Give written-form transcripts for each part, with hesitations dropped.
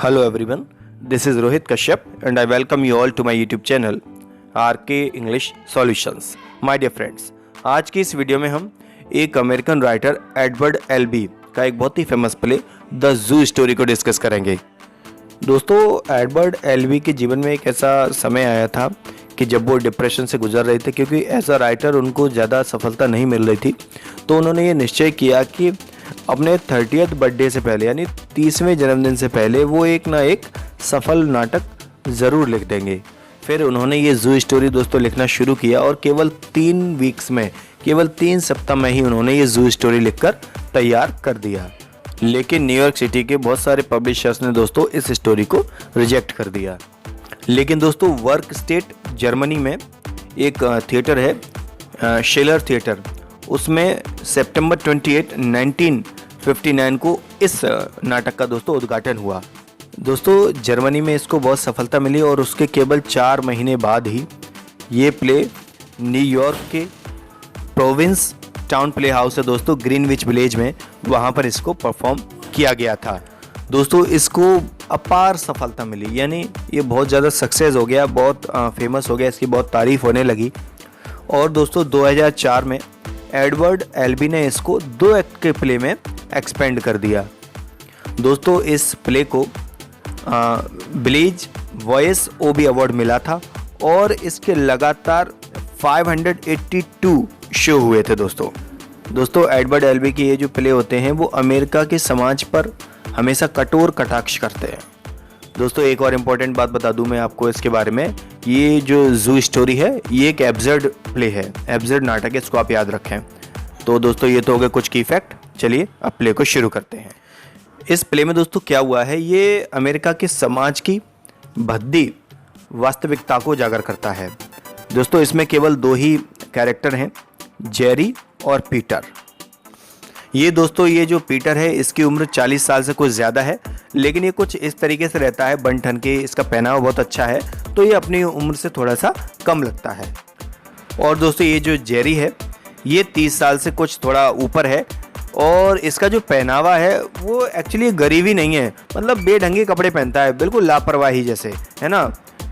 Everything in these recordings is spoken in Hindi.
Hello everyone, this is Rohit Kashyap and I welcome you all to my YouTube channel RK English Solutions. My dear friends, आज की इस वीडियो में हम एक अमेरिकन राइटर एडवर्ड एल्बी का एक बहुत ही famous play the zoo story को डिस्कस करेंगे। दोस्तों, एडवर्ड एल्बी के जीवन में एक ऐसा समय आया था कि जब वो डिप्रेशन से गुजर रहे थे, क्योंकि एज अ राइटर उनको ज़्यादा सफलता नहीं मिल रही थी। तो उन्होंने ये निश्चय किया कि अपने 30th बर्थडे से पहले यानी 30वें जन्मदिन से पहले वो एक ना एक सफल नाटक ज़रूर लिख देंगे। फिर उन्होंने ये जू स्टोरी दोस्तों लिखना शुरू किया और केवल 3 सप्ताह में ही उन्होंने ये जू स्टोरी लिखकर तैयार कर दिया। लेकिन न्यूयॉर्क सिटी के बहुत सारे पब्लिशर्स ने दोस्तों इस स्टोरी को रिजेक्ट कर दिया। लेकिन दोस्तों, वर्क स्टेट जर्मनी में एक थिएटर है, शेलर थिएटर, उसमें सितंबर 28, 1959 को इस नाटक का दोस्तों उद्घाटन हुआ। दोस्तों, जर्मनी में इसको बहुत सफलता मिली और उसके केवल 4 महीने बाद ही ये प्ले न्यूयॉर्क के प्रोविंस टाउन प्ले हाउस है दोस्तों, ग्रीनविच विलेज में, वहाँ पर इसको परफॉर्म किया गया था। दोस्तों, इसको अपार सफलता मिली, यानी ये बहुत ज़्यादा सक्सेस हो गया, बहुत फेमस हो गया, इसकी बहुत तारीफ होने लगी। और दोस्तों 2004 में एडवर्ड एल्बी ने इसको 2 एक्ट के प्ले में एक्सपेंड कर दिया। दोस्तों, इस प्ले को ब्लीज वॉइस ओबी अवार्ड मिला था और इसके लगातार 582 शो हुए थे दोस्तों एडवर्ड एल्बी के ये जो प्ले होते हैं वो अमेरिका के समाज पर हमेशा कठोर कटाक्ष करते हैं। दोस्तों, एक और इम्पोर्टेंट बात बता दूं मैं आपको इसके बारे में, ये जो जू स्टोरी है ये एक एब्सर्ड प्ले है, एब्सर्ड नाटक है, इसको आप याद रखें। तो दोस्तों, ये तो हो गए कुछ की फैक्ट। चलिए अब प्ले को शुरू करते हैं। इस प्ले में दोस्तों क्या हुआ है, ये अमेरिका के समाज की भद्दी वास्तविकता को उजागर करता है। दोस्तों, इसमें केवल 2 ही कैरेक्टर हैं, जेरी और पीटर। ये दोस्तों, ये जो पीटर है इसकी उम्र 40 साल से कुछ ज़्यादा है, लेकिन ये कुछ इस तरीके से रहता है, बन ठन के, इसका पहनावा बहुत अच्छा है, तो ये अपनी उम्र से थोड़ा सा कम लगता है। और दोस्तों, ये जो जेरी है ये 30 साल से कुछ थोड़ा ऊपर है और इसका जो पहनावा है वो एक्चुअली गरीबी नहीं है, मतलब बेढंगे कपड़े पहनता है, बिल्कुल लापरवाही जैसे, है ना,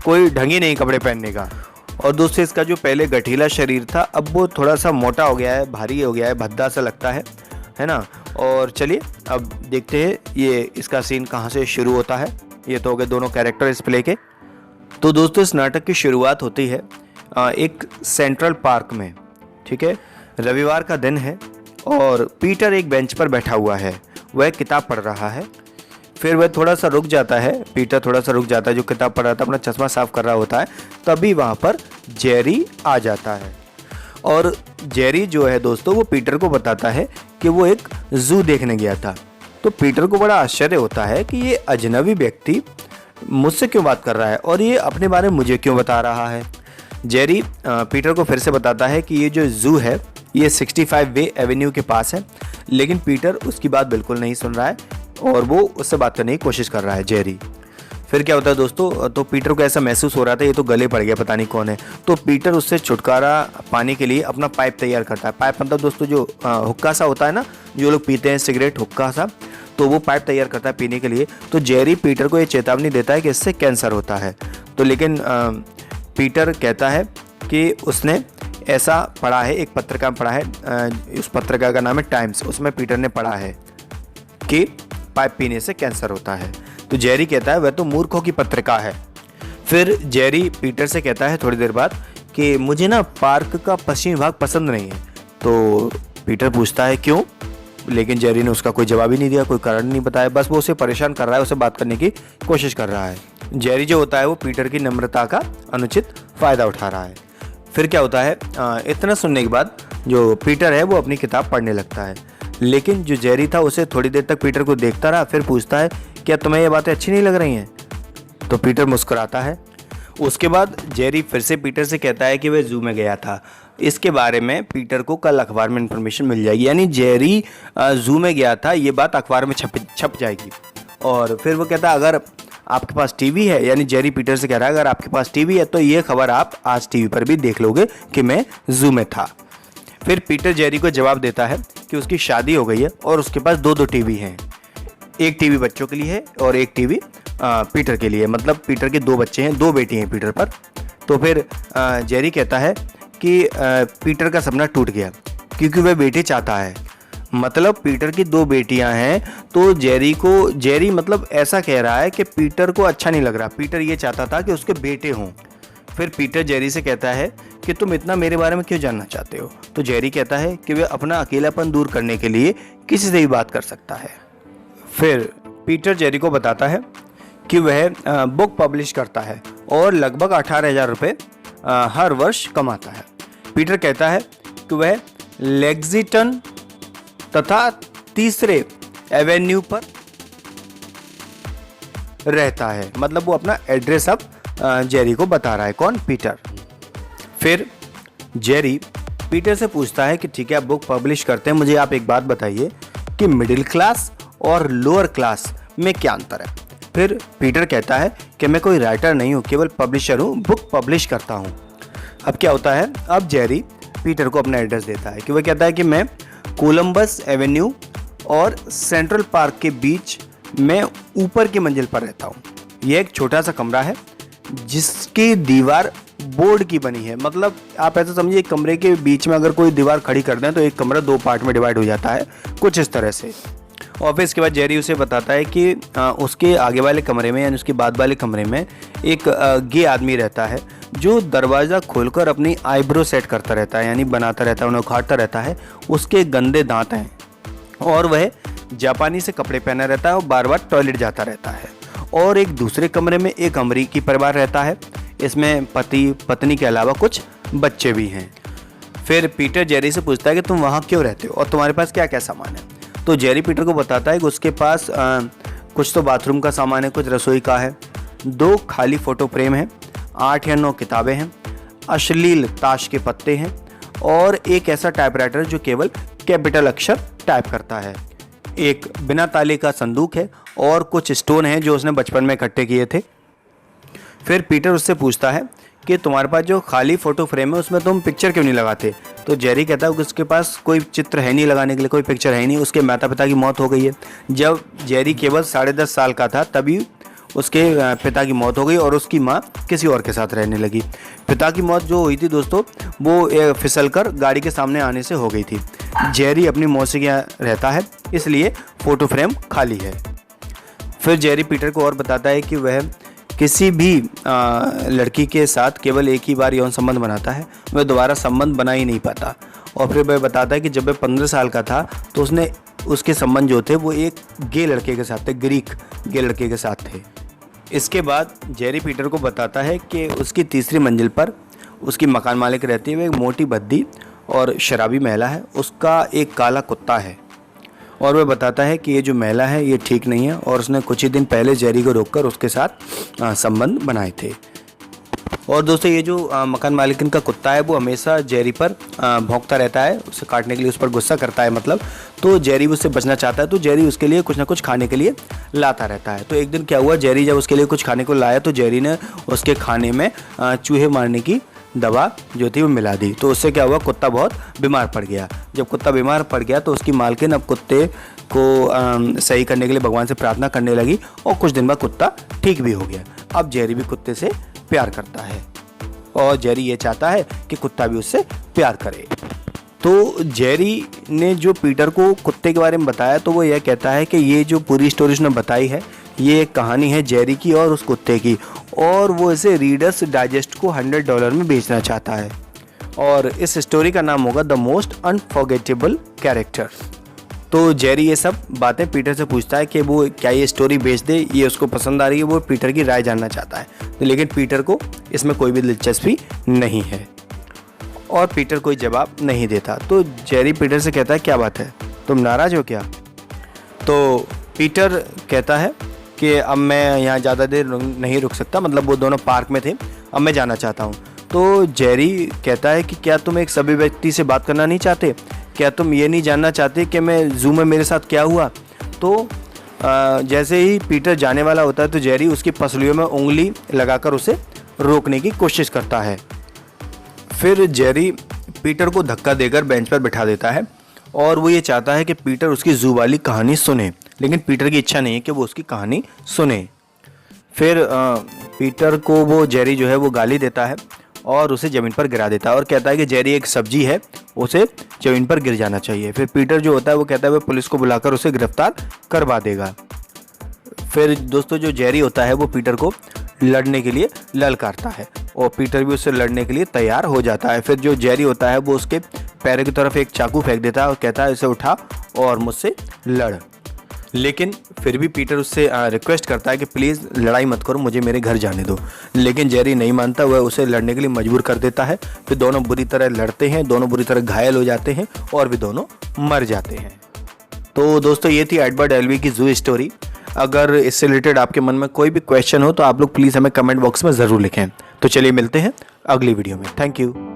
कोई ढंग ही नहीं कपड़े पहनने का। और दोस्तों, इसका जो पहले गठीला शरीर था अब वो थोड़ा सा मोटा हो गया है, भारी हो गया है, भद्दा सा लगता है ना। और चलिए अब देखते हैं ये इसका सीन कहाँ से शुरू होता है। ये तो हो गए दोनों कैरेक्टर इस प्ले के। तो दोस्तों, इस नाटक की शुरुआत होती है एक सेंट्रल पार्क में, ठीक है। रविवार का दिन है और पीटर एक बेंच पर बैठा हुआ है, वह किताब पढ़ रहा है। फिर वह थोड़ा सा रुक जाता है, पीटर थोड़ा सा रुक जाता है, जो किताब पढ़ रहा था अपना चश्मा साफ कर रहा होता है, तभी वहाँ पर जेरी आ जाता है। और जेरी जो है दोस्तों वो पीटर को बताता है कि वो एक जू देखने गया था। तो पीटर को बड़ा आश्चर्य होता है कि ये अजनबी व्यक्ति मुझसे क्यों बात कर रहा है और ये अपने बारे में मुझे क्यों बता रहा है। जेरी पीटर को फिर से बताता है कि ये जो जू है ये 65 वे एवेन्यू के पास है, लेकिन पीटर उसकी बात बिल्कुल नहीं सुन रहा है और वो उससे बात करने की कोशिश कर रहा है, जेरी। फिर क्या होता है दोस्तों, तो पीटर को ऐसा महसूस हो रहा था ये तो गले पड़ गया, पता नहीं कौन है। तो पीटर उससे छुटकारा पाने के लिए अपना पाइप तैयार करता है। पाइप मतलब दोस्तों जो हुक्का सा होता है ना, जो लोग पीते हैं सिगरेट, हुक्का सा, तो वो पाइप तैयार करता है पीने के लिए। तो जेरी पीटर को ये चेतावनी देता है कि इससे कैंसर होता है। तो लेकिन पीटर कहता है कि उसने ऐसा पढ़ा है, एक पत्रिका में पढ़ा है, उस पत्रिका का नाम है टाइम्स, उसमें पीटर ने पढ़ा है कि पाइप पीने से कैंसर होता है। तो जेरी कहता है वह तो मूर्खों की पत्रिका है। फिर जेरी पीटर से कहता है थोड़ी देर बाद कि मुझे ना पार्क का पश्चिमी भाग पसंद नहीं है। तो पीटर पूछता है क्यों, लेकिन जेरी ने उसका कोई जवाब ही नहीं दिया, कोई कारण नहीं बताया, बस वो उसे परेशान कर रहा है, उसे बात करने की कोशिश कर रहा है। जेरी जो होता है वो पीटर की नम्रता का अनुचित फ़ायदा उठा रहा है। फिर क्या होता है, इतना सुनने के बाद जो पीटर है वो अपनी किताब पढ़ने लगता है, लेकिन जो जेरी था उसे थोड़ी देर तक पीटर को देखता रहा। फिर पूछता है क्या तुम्हें ये बातें अच्छी नहीं लग रही हैं। तो पीटर मुस्कुराता है। उसके बाद जेरी फिर से पीटर से कहता है कि वह जू में गया था। इसके बारे में पीटर को कल अखबार में इन्फॉर्मेशन मिल जाएगी, यानी जेरी जू में गया था, ये बात अखबार में छप जाएगी। और फिर वो कहता है अगर आपके पास टीवी है, यानी जेरी पीटर से कह रहा है अगर आपके पास टीवी है तो ये खबर आप आज टीवी पर भी देख लोगे कि मैं जू में था। फिर पीटर जेरी को जवाब देता है कि उसकी शादी हो गई है और उसके पास 2 टीवी हैं, एक टीवी बच्चों के लिए है और एक टीवी पीटर के लिए, मतलब पीटर के 2 बच्चे हैं, 2 बेटी हैं पीटर पर। तो फिर जेरी कहता है कि पीटर का सपना टूट गया क्योंकि वह बेटे चाहता है। मतलब पीटर की 2 बेटियां हैं, तो जेरी मतलब ऐसा कह रहा है कि पीटर को अच्छा नहीं लग रहा, पीटर ये चाहता था कि उसके बेटे हों। फिर पीटर जेरी से कहता है कि तुम इतना मेरे बारे में क्यों जानना चाहते हो। तो जेरी कहता है कि वह अपना अकेलापन दूर करने के लिए किसी से भी बात कर सकता है। फिर पीटर जेरी को बताता है कि वह बुक पब्लिश करता है और लगभग 18,000 रुपये हर वर्ष कमाता है। पीटर कहता है कि वह लेक्सिंगटन तथा 3 एवेन्यू पर रहता है। मतलब वो अपना एड्रेस अब जेरी को बता रहा है। कौन? पीटर। फिर जेरी पीटर से पूछता है कि ठीक है आप बुक पब्लिश करते हैं, मुझे आप एक बात बताइए कि मिडिल क्लास और लोअर क्लास में क्या अंतर है। फिर पीटर कहता है कि मैं कोई राइटर नहीं हूँ, केवल पब्लिशर हूँ, बुक पब्लिश करता हूँ। अब क्या होता है, अब जेरी पीटर को अपना एड्रेस देता है कि वह कहता है कि मैं कोलंबस एवेन्यू और सेंट्रल पार्क के बीच में ऊपर की मंजिल पर रहता हूँ। यह एक छोटा सा कमरा है जिसकी दीवार बोर्ड की बनी है। मतलब आप ऐसा समझिए एक कमरे के बीच में अगर कोई दीवार खड़ी कर दें तो एक कमरा 2 पार्ट में डिवाइड हो जाता है, कुछ इस तरह से। और फिर इसके बाद जेरी उसे बताता है कि उसके आगे वाले कमरे में यानी उसके बाद वाले कमरे में एक गे आदमी रहता है जो दरवाज़ा खोलकर अपनी आईब्रो सेट करता रहता है, यानी बनाता रहता है, उन्हें उखाड़ता रहता है। उसके गंदे दांत हैं और वह जापानी से कपड़े पहना रहता है और बार बार टॉयलेट जाता रहता है। और एक दूसरे कमरे में एक अमेरिकी परिवार रहता है, इसमें पति पत्नी के अलावा कुछ बच्चे भी हैं। फिर पीटर जेरी से पूछता है कि तुम वहाँ क्यों रहते हो और तुम्हारे पास क्या क्या सामान है। तो जेरी पीटर को बताता है कि उसके पास कुछ तो बाथरूम का सामान है, कुछ रसोई का है, 2 खाली फ़ोटो फ्रेम हैं, 8 या 9 किताबें हैं, अश्लील ताश के पत्ते हैं और एक ऐसा टाइपराइटर जो केवल कैपिटल अक्षर टाइप करता है। एक बिना ताले का संदूक है और कुछ स्टोन हैं जो उसने बचपन में इकट्ठे किए थे। फिर पीटर उससे पूछता है कि तुम्हारे पास जो खाली फ़ोटो फ्रेम है उसमें तुम पिक्चर क्यों नहीं लगाते। तो जेरी कहता है कि उसके पास कोई चित्र है नहीं लगाने के लिए, कोई पिक्चर है ही नहीं, उसके माता पिता की मौत हो गई है। जब जेरी केवल 10.5 साल का था तभी उसके पिता की मौत हो गई और उसकी माँ किसी और के साथ रहने लगी। पिता की मौत जो हुई थी दोस्तों वो फिसलकर गाड़ी के सामने आने से हो गई थी। जेरी अपनी मौसी के यहाँ रहता है इसलिए फ़ोटो फ्रेम खाली है। फिर जेरी पीटर को और बताता है कि वह किसी भी लड़की के साथ केवल एक ही बार यौन संबंध बनाता है, वह दोबारा संबंध बना ही नहीं पाता। और फिर वह बताता है कि जब वह 15 साल का था तो उसके संबंध जो थे वो एक गे लड़के के साथ थे, ग्रीक गे लड़के के साथ थे। इसके बाद जेरी पीटर को बताता है कि उसकी 3री मंजिल पर उसकी मकान मालिक रहती है, वह एक मोटी भद्दी और शराबी महिला है, उसका एक काला कुत्ता है। और वह बताता है कि ये जो महिला है ये ठीक नहीं है और उसने कुछ ही दिन पहले जेरी को रोककर उसके साथ संबंध बनाए थे। और दोस्तों ये जो मकान मालिकिन का कुत्ता है वो हमेशा जेरी पर भौंकता रहता है, उसे काटने के लिए उस पर गुस्सा करता है मतलब। तो जेरी उससे बचना चाहता है तो जेरी उसके लिए कुछ ना कुछ खाने के लिए लाता रहता है। तो एक दिन क्या हुआ, जेरी जब उसके लिए कुछ खाने को लाया तो जेरी ने उसके खाने में चूहे मारने की दवा जो थी वो मिला दी। तो उससे क्या हुआ, कुत्ता बहुत बीमार पड़ गया। जब कुत्ता बीमार पड़ गया तो उसकी मालकिन अब कुत्ते को सही करने के लिए भगवान से प्रार्थना करने लगी और कुछ दिन बाद कुत्ता ठीक भी हो गया। अब जेरी भी कुत्ते से प्यार करता है और जेरी ये चाहता है कि कुत्ता भी उससे प्यार करे। तो जेरी ने जो पीटर को कुत्ते के बारे में बताया तो वो यह कहता है कि ये जो पूरी स्टोरी उसने बताई है ये एक कहानी है जेरी की और उस कुत्ते की, और वो इसे रीडर्स डाइजेस्ट को $100 में बेचना चाहता है। और इस स्टोरी का नाम होगा द मोस्ट अनफॉरगेटेबल कैरेक्टर। तो जेरी ये सब बातें पीटर से पूछता है कि वो क्या ये स्टोरी बेच दे, ये उसको पसंद आ रही है, वो पीटर की राय जानना चाहता है। तो लेकिन पीटर को इसमें कोई भी दिलचस्पी नहीं है और पीटर कोई जवाब नहीं देता। तो जेरी पीटर से कहता है क्या बात है, तुम नाराज़ हो क्या। तो पीटर कहता है कि अब मैं यहाँ ज़्यादा देर नहीं रुक सकता, मतलब वो दोनों पार्क में थे, अब मैं जाना चाहता हूँ। तो जेरी कहता है कि क्या तुम एक सभी व्यक्ति से बात करना नहीं चाहते, क्या तुम ये नहीं जानना चाहते कि मैं ज़ू में मेरे साथ क्या हुआ। तो जैसे ही पीटर जाने वाला होता है तो जेरी उसकी पसलियों में उंगली लगाकर उसे रोकने की कोशिश करता है। फिर जेरी पीटर को धक्का देकर बेंच पर बिठा देता है और वो ये चाहता है कि पीटर उसकी ज़ू वाली कहानी सुने, लेकिन पीटर की इच्छा नहीं है कि वो उसकी कहानी सुने। फिर पीटर को वो जेरी जो है वो गाली देता है और उसे ज़मीन पर गिरा देता है और कहता है कि जेरी एक सब्जी है, उसे ज़मीन पर गिर जाना चाहिए। फिर पीटर जो होता है वो कहता है वह पुलिस को बुलाकर उसे गिरफ्तार करवा देगा। फिर दोस्तों जो जेरी होता है वो पीटर को लड़ने के लिए ललकारता है और पीटर भी उससे लड़ने के लिए तैयार हो जाता है। फिर जो जेरी होता है वो उसके पैरों की तरफ एक चाकू फेंक देता है और कहता है इसे उठा और मुझसे लड़। लेकिन फिर भी पीटर उससे रिक्वेस्ट करता है कि प्लीज़ लड़ाई मत करो, मुझे मेरे घर जाने दो। लेकिन जेरी नहीं मानता, वह उसे लड़ने के लिए मजबूर कर देता है। फिर दोनों बुरी तरह लड़ते हैं, दोनों बुरी तरह घायल हो जाते हैं और वे दोनों मर जाते हैं। तो दोस्तों ये थी एडवर्ड एल्वी की जू स्टोरी। अगर इससे रिलेटेड आपके मन में कोई भी क्वेश्चन हो तो आप लोग प्लीज़ हमें कमेंट बॉक्स में ज़रूर लिखें। तो चलिए मिलते हैं अगली वीडियो में। Thank you.